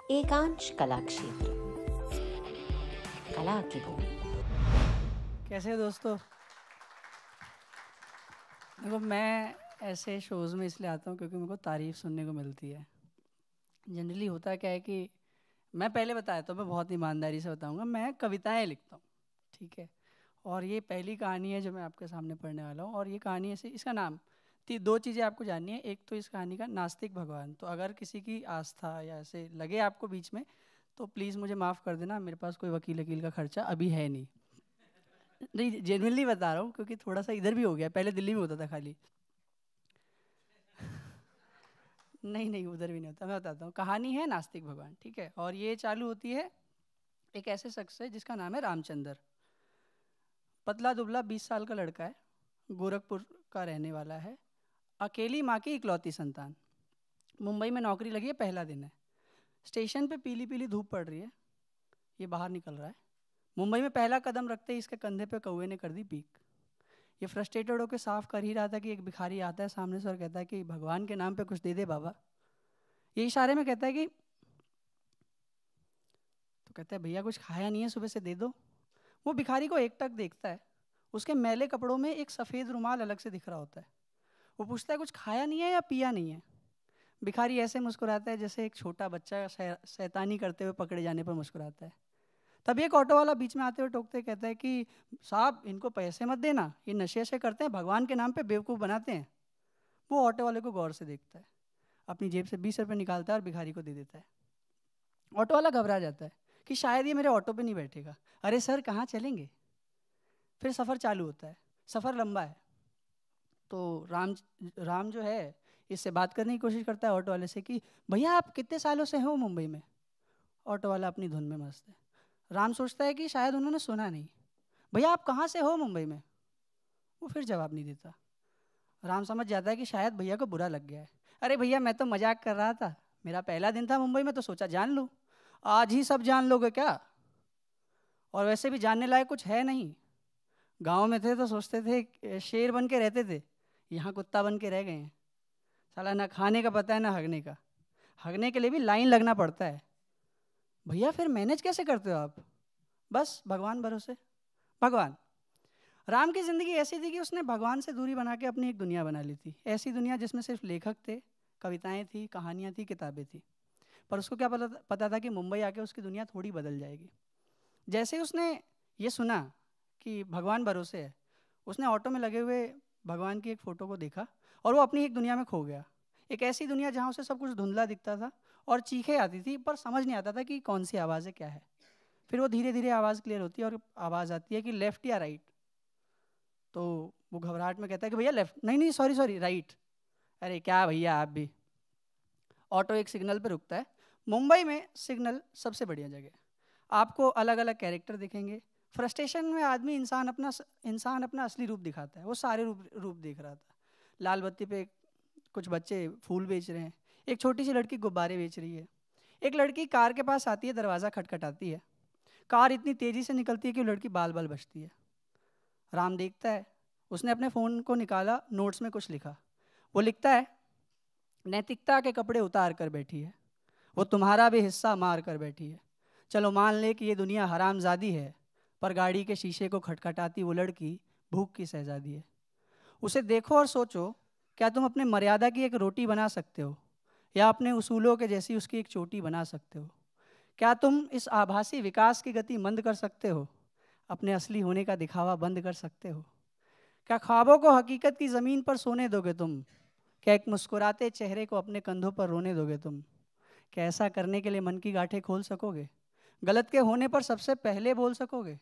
एकांश कला क्षेत्र, कला की भूमि। कैसे हो दोस्तों? देखो, मैं ऐसे शोज़ में इसलिए आता हूँ क्योंकि मेरे को तारीफ़ सुनने को मिलती है। जनरली होता क्या है कि मैं पहले बताया तो मैं बहुत ईमानदारी से बताऊँगा, मैं कविताएं लिखता हूँ, ठीक है। और ये पहली कहानी है जो मैं आपके सामने पढ़ने वाला हूँ। और ये कहानी ऐसे, इसका नाम दो चीज़ें आपको जाननी है। एक तो इस कहानी का नास्तिक भगवान, तो अगर किसी की आस्था या ऐसे लगे आपको बीच में तो प्लीज़ मुझे माफ़ कर देना, मेरे पास कोई वकील का खर्चा अभी है नहीं। नहीं, जेन्युइनली बता रहा हूँ क्योंकि थोड़ा सा इधर भी हो गया, पहले दिल्ली में होता था खाली। नहीं नहीं, उधर भी नहीं होता। मैं बताता हूँ, कहानी है नास्तिक भगवान, ठीक है। और ये चालू होती है एक ऐसे शख्स से जिसका नाम है रामचंद्र। पतला दुबला 20 साल का लड़का है, गोरखपुर का रहने वाला है, अकेली माँ की इकलौती संतान। मुंबई में नौकरी लगी है, पहला दिन है। स्टेशन पे पीली पीली धूप पड़ रही है, ये बाहर निकल रहा है। मुंबई में पहला कदम रखते ही इसके कंधे पे कौवे ने कर दी पीक। ये फ्रस्ट्रेटेड होकर साफ कर ही रहा था कि एक भिखारी आता है सामने से और कहता है कि भगवान के नाम पे कुछ दे दे बाबा। ये इशारे में कहता है कि, तो कहता है भैया कुछ खाया नहीं है सुबह से, दे दो। वो भिखारी को एकटक देखता है, उसके मैले कपड़ों में एक सफ़ेद रुमाल अलग से दिख रहा होता है। वो पूछता है कुछ खाया नहीं है या पिया नहीं है। भिखारी ऐसे मुस्कुराता है जैसे एक छोटा बच्चा शैतानी करते हुए पकड़े जाने पर मुस्कुराता है। तभी एक ऑटो वाला बीच में आते हुए टोकते कहता है कि साहब इनको पैसे मत देना, ये नशे से करते हैं, भगवान के नाम पे बेवकूफ़ बनाते हैं। वो ऑटो वाले को गौर से देखता है, अपनी जेब से 20 रुपये निकालता है और भिखारी को दे देता है। ऑटो वाला घबरा जाता है कि शायद ये मेरे ऑटो पे नहीं बैठेगा। अरे सर कहाँ चलेंगे? फिर सफ़र चालू होता है। सफ़र लंबा है तो राम जो है इससे बात करने की कोशिश करता है ऑटो वाले से कि भैया आप कितने सालों से हो मुंबई में? ऑटो वाला अपनी धुन में मस्त है। राम सोचता है कि शायद उन्होंने सुना नहीं। भैया आप कहाँ से हो मुंबई में? वो फिर जवाब नहीं देता। राम समझ जाता है कि शायद भैया को बुरा लग गया है। अरे भैया मैं तो मजाक कर रहा था, मेरा पहला दिन था मुंबई में तो सोचा जान लूँ। आज ही सब जान लोगे क्या? और वैसे भी जानने लायक कुछ है नहीं। गांव में थे तो सोचते थे शेर बन के रहते थे, यहाँ कुत्ता बन के रह गए हैं। साला ना खाने का पता है ना हगने का, हगने के लिए भी लाइन लगना पड़ता है। भैया फिर मैनेज कैसे करते हो आप? बस भगवान भरोसे। भगवान। राम की ज़िंदगी ऐसी थी कि उसने भगवान से दूरी बना के अपनी एक दुनिया बना ली थी। ऐसी दुनिया जिसमें सिर्फ लेखक थे, कविताएं थी, कहानियाँ थी, किताबें थी। पर उसको क्या पता था कि मुंबई आके उसकी दुनिया थोड़ी बदल जाएगी। जैसे ही उसने ये सुना कि भगवान भरोसे है, उसने ऑटो में लगे हुए भगवान की एक फ़ोटो को देखा और वो अपनी एक दुनिया में खो गया। एक ऐसी दुनिया जहाँ उसे सब कुछ धुंधला दिखता था और चीखें आती थी पर समझ नहीं आता था कि कौन सी आवाज़ है, क्या है। फिर वो धीरे धीरे आवाज़ क्लियर होती है और आवाज़ आती है कि लेफ़्ट या राइट। तो वो घबराहट में कहता है कि भैया लेफ़्ट, नहीं नहीं सॉरी सॉरी राइट। अरे क्या भैया आप भी। ऑटो एक सिग्नल पर रुकता है। मुंबई में सिग्नल सबसे बढ़िया जगह है। आपको अलग अलग कैरेक्टर दिखेंगे। फ्रस्ट्रेशन में आदमी इंसान अपना असली रूप दिखाता है। वो सारे रूप देख रहा था। लाल बत्ती पे कुछ बच्चे फूल बेच रहे हैं, एक छोटी सी लड़की गुब्बारे बेच रही है, एक लड़की कार के पास आती है, दरवाज़ा खटखटाती है, कार इतनी तेज़ी से निकलती है कि वो लड़की बाल बाल बचती है। राम देखता है, उसने अपने फ़ोन को निकाला, नोट्स में कुछ लिखा। वो लिखता है नैतिकता के कपड़े उतार कर बैठी है, वो तुम्हारा भी हिस्सा मार कर बैठी है। चलो मान ले कि ये दुनिया हरामजादी है, पर गाड़ी के शीशे को खटखटाती वो लड़की भूख की शहजादी है। उसे देखो और सोचो, क्या तुम अपने मर्यादा की एक रोटी बना सकते हो या अपने उसूलों के जैसी उसकी एक चोटी बना सकते हो? क्या तुम इस आभासी विकास की गति मंद कर सकते हो, अपने असली होने का दिखावा बंद कर सकते हो? क्या ख्वाबों को हकीकत की ज़मीन पर सोने दोगे तुम? क्या एक मुस्कुराते चेहरे को अपने कंधों पर रोने दोगे तुम? क्या ऐसा करने के लिए मन की गांठें खोल सकोगे? गलत के होने पर सबसे पहले बोल सकोगे?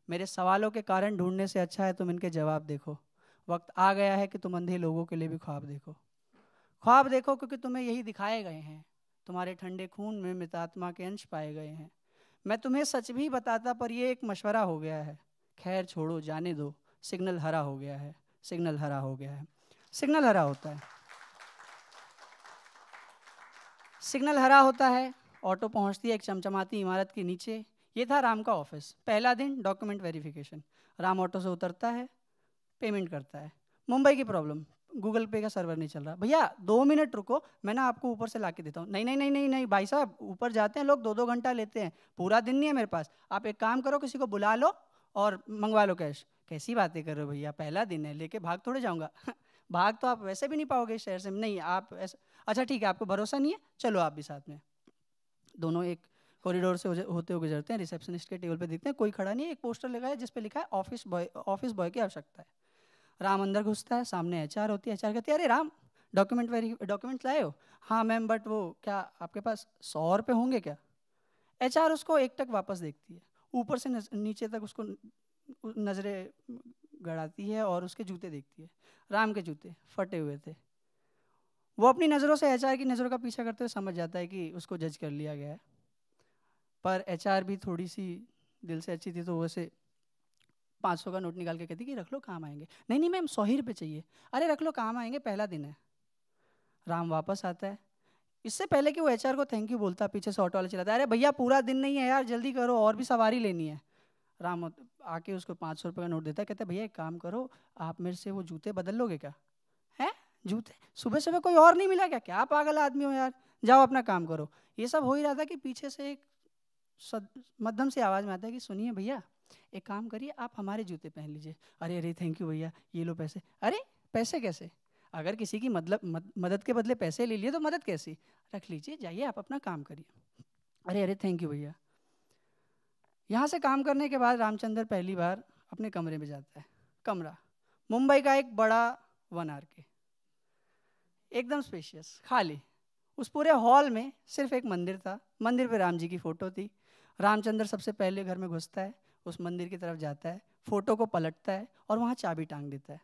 मेरे सवालों के कारण ढूंढने से अच्छा है तुम इनके जवाब देखो। वक्त आ गया है कि तुम अंधे लोगों के लिए भी ख्वाब देखो। ख्वाब देखो क्योंकि तुम्हें यही दिखाए गए हैं, तुम्हारे ठंडे खून में मृतात्मा के अंश पाए गए हैं। मैं तुम्हें सच भी बताता पर यह एक मशवरा हो गया है। खैर छोड़ो, जाने दो, सिग्नल हरा हो गया है, सिग्नल हरा हो गया है। सिग्नल हरा होता है, सिग्नल हरा होता है। ऑटो पहुंचती है एक चमचमाती इमारत के नीचे। ये था राम का ऑफिस। पहला दिन, डॉक्यूमेंट वेरिफिकेशन। राम ऑटो से उतरता है, पेमेंट करता है। मुंबई की प्रॉब्लम, गूगल पे का सर्वर नहीं चल रहा। भैया 2 मिनट रुको, मैं ना आपको ऊपर से ला के देता हूँ। नहीं नहीं नहीं नहीं नहीं भाई साहब, ऊपर जाते हैं लोग 2-2 घंटा लेते हैं, पूरा दिन नहीं है मेरे पास। आप एक काम करो, किसी को बुला लो और मंगवा लो कैश। कैसी बातें कर रहे हो भैया, पहला दिन है, लेके भाग थोड़े जाऊँगा। भाग तो आप वैसे भी नहीं पाओगे इस शहर से। नहीं आप ऐसा, अच्छा ठीक है, आपको भरोसा नहीं है, चलो आप भी साथ में। दोनों एक कॉरिडोर से होते हुए गुजरते हैं, रिसेप्शनिस्ट के टेबल पे देखते हैं कोई खड़ा नहीं है, एक पोस्टर लगा है जिस पे लिखा है ऑफिस बॉय की आवश्यकता है। राम अंदर घुसता है, सामने एचआर होती है। एचआर कहती है, अरे राम, डॉक्यूमेंट लाए हो? हाँ मैम, बट वो क्या आपके पास 100 रुपये होंगे क्या? एचआर उसको एकटक वापस देखती है, ऊपर से नीचे तक उसको नज़रें गड़ाती है और उसके जूते देखती है। राम के जूते फटे हुए थे। वो अपनी नज़रों से एचआर की नज़रों का पीछा करते हुए समझ जाता है कि उसको जज कर लिया गया है। पर एचआर भी थोड़ी सी दिल से अच्छी थी, तो वैसे 500 का नोट निकाल के कहती कि रख लो काम आएंगे। नहीं नहीं मैम, 100 ही रुपये चाहिए। अरे रख लो काम आएंगे, पहला दिन है। राम वापस आता है, इससे पहले कि वो एचआर को थैंक यू बोलता, पीछे से ऑटो वाला चिल्लाता है, अरे भैया पूरा दिन नहीं है यार, जल्दी करो और भी सवारी लेनी है। राम आके उसको 500 रुपये का नोट देता है, कहता है भैया एक काम करो, आप मेरे से वो जूते बदल लोगे क्या? है जूते? सुबह सुबह कोई और नहीं मिला क्या? क्या पागल आदमी हो यार, जाओ अपना काम करो। ये सब हो ही रहा था कि पीछे से एक मध्यम सी आवाज़ में आता है कि सुनिए भैया, एक काम करिए, आप हमारे जूते पहन लीजिए। अरे अरे थैंक यू भैया, ये लो पैसे। अरे पैसे कैसे? अगर किसी की मदद के बदले पैसे ले लिए तो मदद कैसी? रख लीजिए, जाइए आप अपना काम करिए। अरे अरे थैंक यू भैया। यहाँ से काम करने के बाद रामचंद्र पहली बार अपने कमरे में जाता है। कमरा मुंबई का एक बड़ा 1 RK, एकदम स्पेशियस, खाली। उस पूरे हॉल में सिर्फ एक मंदिर था, मंदिर पे राम जी की फ़ोटो थी। रामचंद्र सबसे पहले घर में घुसता है, उस मंदिर की तरफ जाता है, फ़ोटो को पलटता है और वहाँ चाबी टांग देता है।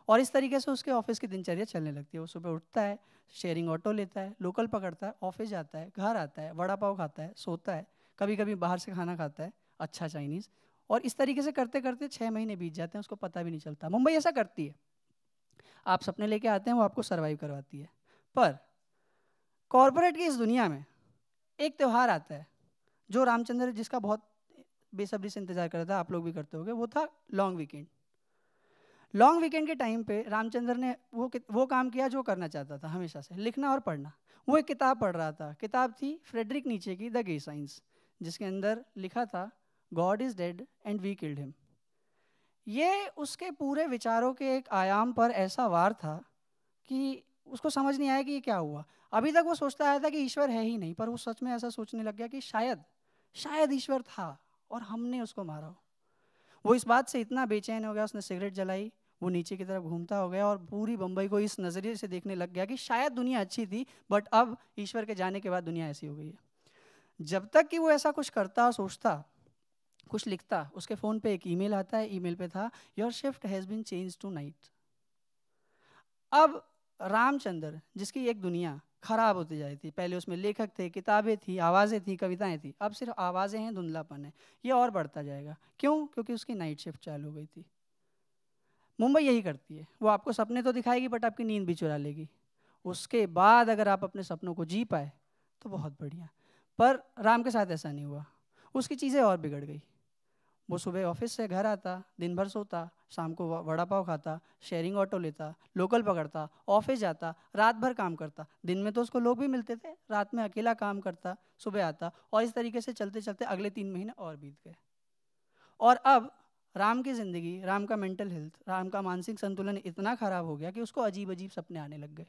और इस तरीके से उसके ऑफिस की दिनचर्या चलने लगती है। वो सुबह उठता है, शेयरिंग ऑटो लेता है, लोकल पकड़ता है, ऑफिस जाता है, घर आता है, वड़ा पाव खाता है, सोता है, कभी कभी बाहर से खाना खाता है, अच्छा चाइनीज़। और इस तरीके से करते करते 6 महीने बीत जाते हैं, उसको पता भी नहीं चलता। मुंबई ऐसा करती है, आप सपने लेके आते हैं, वो आपको सर्वाइव करवाती है। पर कॉरपोरेट की इस दुनिया में एक त्यौहार आता है जो रामचंद्र जिसका बहुत बेसब्री से इंतजार कर रहा था, आप लोग भी करते होंगे, वो था लॉन्ग वीकेंड। लॉन्ग वीकेंड के टाइम पे रामचंद्र ने वो काम किया जो करना चाहता था हमेशा से, लिखना और पढ़ना। वो एक किताब पढ़ रहा था, किताब थी फ्रेडरिक नीचे की द गे साइंस, जिसके अंदर लिखा था God is dead and we killed him. ये उसके पूरे विचारों के एक आयाम पर ऐसा वार था कि उसको समझ नहीं आया कि ये क्या हुआ। अभी तक वो सोचता आया था कि ईश्वर है ही नहीं, पर वो सच में ऐसा सोचने लग गया कि शायद ईश्वर था और हमने उसको मारा हो। वो इस बात से इतना बेचैन हो गया, उसने सिगरेट जलाई, वो नीचे की तरफ घूमता हो गया और पूरी बम्बई को इस नज़रिए से देखने लग गया कि शायद दुनिया अच्छी थी, बट अब ईश्वर के जाने के बाद दुनिया ऐसी हो गई है। जब तक कि वो ऐसा कुछ करता, सोचता, कुछ लिखता, उसके फ़ोन पे एक ईमेल आता है। ईमेल पे था, your shift has been change to night. अब रामचंद्र जिसकी एक दुनिया खराब होती जा रही थी, पहले उसमें लेखक थे, किताबें थी, आवाज़ें थी, कविताएं थी, अब सिर्फ आवाज़ें हैं, धुंधलापन है, ये और बढ़ता जाएगा। क्यों? क्योंकि उसकी नाइट शिफ्ट चालू हो गई थी। मुंबई यही करती है, वो आपको सपने तो दिखाएगी बट आपकी नींद भी चुरा लेगी। उसके बाद अगर आप अपने सपनों को जी पाए तो बहुत बढ़िया। पर राम के साथ ऐसा नहीं हुआ, उसकी चीज़ें और बिगड़ गई। वो सुबह ऑफिस से घर आता, दिन भर सोता, शाम को वड़ा पाव खाता, शेयरिंग ऑटो लेता, लोकल पकड़ता, ऑफिस जाता, रात भर काम करता। दिन में तो उसको लोग भी मिलते थे, रात में अकेला काम करता, सुबह आता, और इस तरीके से चलते चलते अगले 3 महीने और बीत गए। और अब राम की ज़िंदगी, राम का मेंटल हेल्थ, राम का मानसिक संतुलन इतना ख़राब हो गया कि उसको अजीब अजीब सपने आने लग गए।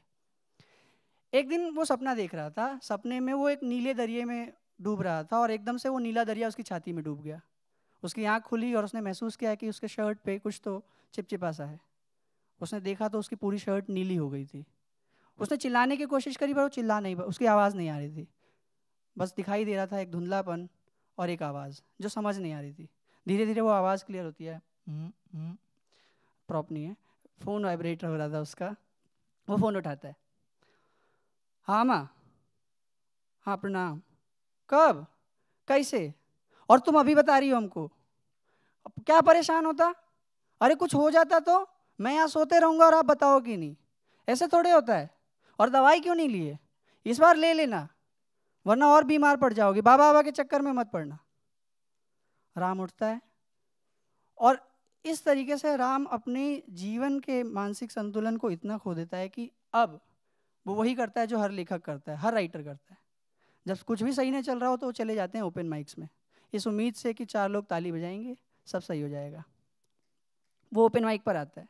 एक दिन वो सपना देख रहा था, सपने में वो एक नीले दरिया में डूब रहा था और एकदम से वो नीला दरिया उसकी छाती में डूब गया। उसकी आँख खुली और उसने महसूस किया कि उसके शर्ट पे कुछ तो चिपचिपा सा है। उसने देखा तो उसकी पूरी शर्ट नीली हो गई थी। उसने चिल्लाने की कोशिश करी पर वो चिल्ला नहीं, उसकी आवाज़ नहीं आ रही थी। बस दिखाई दे रहा था एक धुंधलापन और एक आवाज़ जो समझ नहीं आ रही थी। धीरे धीरे वो आवाज़ क्लियर होती है, प्रॉप नहीं है, फ़ोन वाइब्रेट हो रहा था उसका। वो फ़ोन उठाता है, हाँ माँ, हाँ प्रणाम, कब, कैसे, और तुम अभी बता रही हो हमको? अब क्या परेशान होता? अरे कुछ हो जाता तो मैं यहाँ सोते रहूँगा और आप बताओ कि नहीं, ऐसे थोड़े होता है। और दवाई क्यों नहीं लिए? इस बार ले लेना वरना और बीमार पड़ जाओगी, बाबा बाबा के चक्कर में मत पड़ना। राम उठता है और इस तरीके से राम अपने जीवन के मानसिक संतुलन को इतना खो देता है कि अब वो वही करता है जो हर लेखक करता है, हर राइटर करता है। जब कुछ भी सही नहीं चल रहा हो तो वो चले जाते हैं ओपन माइक्स में, इस उम्मीद से कि 4 लोग ताली बजाएंगे, सब सही हो जाएगा। वो ओपन माइक पर आता है।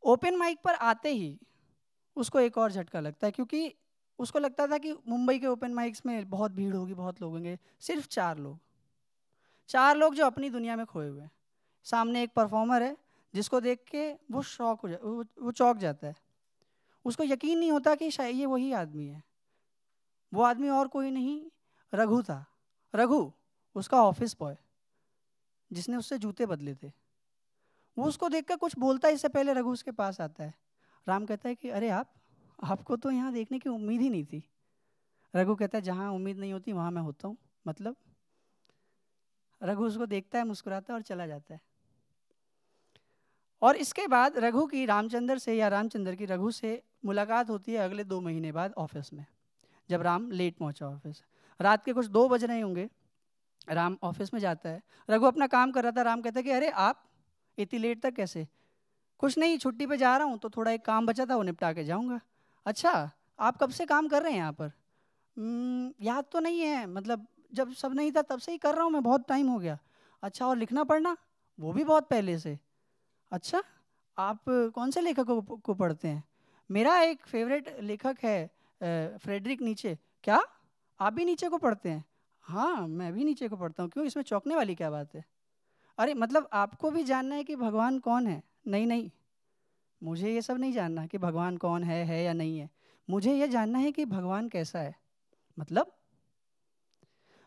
ओपन माइक पर आते ही उसको एक और झटका लगता है, क्योंकि उसको लगता था कि मुंबई के ओपन माइक्स में बहुत भीड़ होगी, बहुत लोग होंगे। सिर्फ 4 लोग जो अपनी दुनिया में खोए हुए हैं। सामने एक परफॉर्मर है जिसको देख के वो वो चौंक जाता है। उसको यकीन नहीं होता कि शायद ये वही आदमी है। वो आदमी और कोई नहीं, रघु था। रघु उसका ऑफिस बॉय जिसने उससे जूते बदले थे। वो उसको देखकर कुछ बोलता है, इससे पहले रघु उसके पास आता है। राम कहता है कि अरे आपको तो यहाँ देखने की उम्मीद ही नहीं थी। रघु कहता है जहाँ उम्मीद नहीं होती वहाँ मैं होता हूँ। मतलब रघु उसको देखता है, मुस्कुराता है और चला जाता है। और इसके बाद रघु की रामचंद्र से या रामचंद्र की रघु से मुलाकात होती है अगले 2 महीने बाद ऑफिस में, जब राम लेट पहुंचा ऑफिस। रात के कुछ 2 बज रहे होंगे। राम ऑफिस में जाता है। रघु अपना काम कर रहा था। राम कहता है कि अरे आप इतनी लेट तक कैसे? कुछ नहीं, छुट्टी पे जा रहा हूँ तो थोड़ा एक काम बचा था वो निपटा के जाऊँगा। अच्छा, आप कब से काम कर रहे हैं यहाँ पर? याद तो नहीं है, मतलब जब सब नहीं था तब से ही कर रहा हूँ मैं, बहुत टाइम हो गया। अच्छा, और लिखना पढ़ना? वो भी बहुत पहले से। अच्छा, आप कौन से लेखकों को पढ़ते हैं? मेरा एक फेवरेट लेखक है फ्रेडरिक नीचे। क्या आप भी नीचे को पढ़ते हैं? हाँ, मैं भी नीचे को पढ़ता हूँ। क्यों, इसमें चौंकने वाली क्या बात है? अरे मतलब आपको भी जानना है कि भगवान कौन है? नहीं नहीं, मुझे ये सब नहीं जानना कि भगवान कौन है या नहीं है। मुझे ये जानना है कि भगवान कैसा है।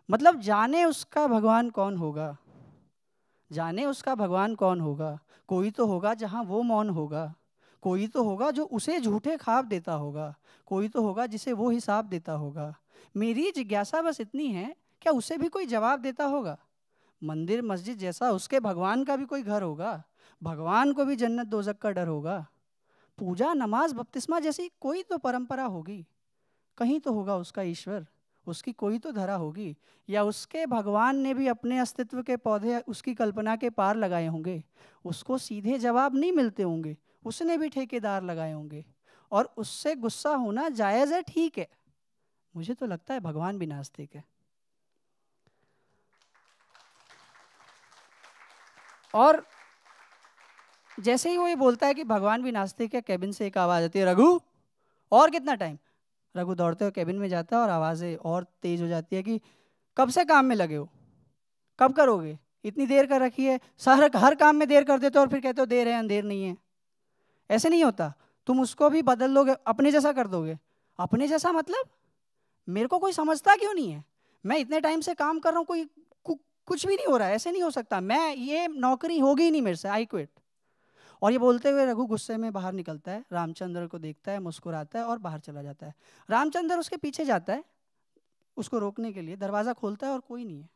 मतलब जाने उसका भगवान कौन होगा। जाने उसका भगवान कौन होगा। कोई तो होगा जहाँ वो मौन होगा। कोई तो होगा जो उसे झूठे ख्वाब देता होगा। कोई तो होगा जिसे वो हिसाब देता होगा। मेरी जिज्ञासा बस इतनी है, क्या उसे भी कोई जवाब देता होगा? मंदिर मस्जिद जैसा उसके भगवान का भी कोई घर होगा। भगवान को भी जन्नत दोजक का डर होगा। पूजा नमाज बपतिस्मा जैसी कोई तो परंपरा होगी। कहीं तो होगा उसका ईश्वर, उसकी कोई तो धरा होगी। या उसके भगवान ने भी अपने अस्तित्व के पौधे उसकी कल्पना के पार लगाए होंगे। उसको सीधे जवाब नहीं मिलते होंगे, उसने भी ठेकेदार लगाए होंगे। और उससे गुस्सा होना जायज़ है, ठीक है। मुझे तो लगता है भगवान भी नास्तिक है। और जैसे ही वो ये बोलता है कि भगवान भी नास्तिक है, केबिन से एक आवाज़ आती है, रघु और कितना टाइम? रघु दौड़ते हुए केबिन में जाता है और आवाज़ें और तेज हो जाती है कि कब से काम में लगे हो? कब करोगे? इतनी देर कर रखी है, हर काम में देर कर देते हो और फिर कहते हो देर है अंधेर नहीं है। ऐसे नहीं होता। तुम उसको भी बदल लोगे, अपने जैसा कर दोगे। अपने जैसा मतलब मेरे को कोई समझता क्यों नहीं है? मैं इतने टाइम से काम कर रहा हूँ, कुछ भी नहीं हो रहा है। ऐसे नहीं हो सकता, मैं ये नौकरी होगी ही नहीं मेरे से, आई क्विट। और ये बोलते हुए रघु गुस्से में बाहर निकलता है, रामचंद्र को देखता है, मुस्कुराता है और बाहर चला जाता है। रामचंद्र उसके पीछे जाता है उसको रोकने के लिए, दरवाज़ा खोलता है और कोई नहीं है।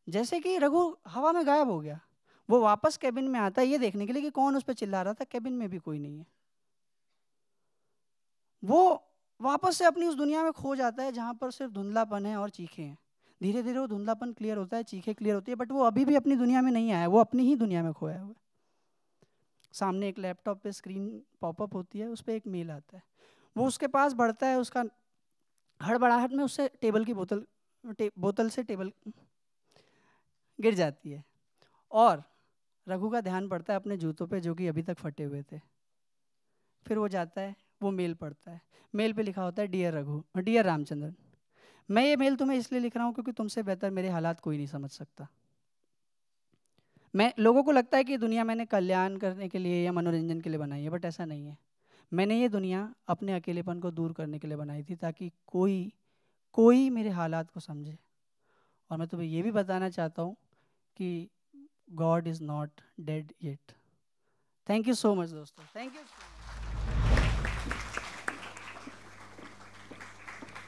जैसे कि रघु हवा में गायब हो गया। वो वापस कैबिन में आता है ये देखने के लिए कि कौन उस पर चिल्ला रहा था। कैबिन में भी कोई नहीं है। वो वापस से अपनी उस दुनिया में खो जाता है जहाँ पर सिर्फ धुंधलापन है और चीखें हैं। धीरे धीरे वो धुंधलापन क्लियर होता है, चीखें क्लियर होती है, बट वो अभी भी अपनी दुनिया में नहीं आया, वो अपनी ही दुनिया में खोया हुआ है। सामने एक लैपटॉप पे स्क्रीन पॉपअप होती है, उस पर एक मेल आता है। वो उसके पास बढ़ता है, उसका हड़बड़ाहट में उससे टेबल की बोतल से टेबल गिर जाती है और रघु का ध्यान पड़ता है अपने जूतों पे जो कि अभी तक फटे हुए थे। फिर वो जाता है, वो मेल पढ़ता है। मेल पे लिखा होता है, डियर रघु, डियर रामचंद्रन, मैं ये मेल तुम्हें इसलिए लिख रहा हूँ क्योंकि तुमसे बेहतर मेरे हालात कोई नहीं समझ सकता। मैं लोगों को लगता है कि दुनिया मैंने कल्याण करने के लिए या मनोरंजन के लिए बनाई है, बट ऐसा नहीं है। मैंने ये दुनिया अपने अकेलेपन को दूर करने के लिए बनाई थी, ताकि कोई कोई मेरे हालात को समझे। और मैं तुम्हें ये भी बताना चाहता हूँ कि God is not dead yet. Thank you so much दोस्तों, थैंक यू।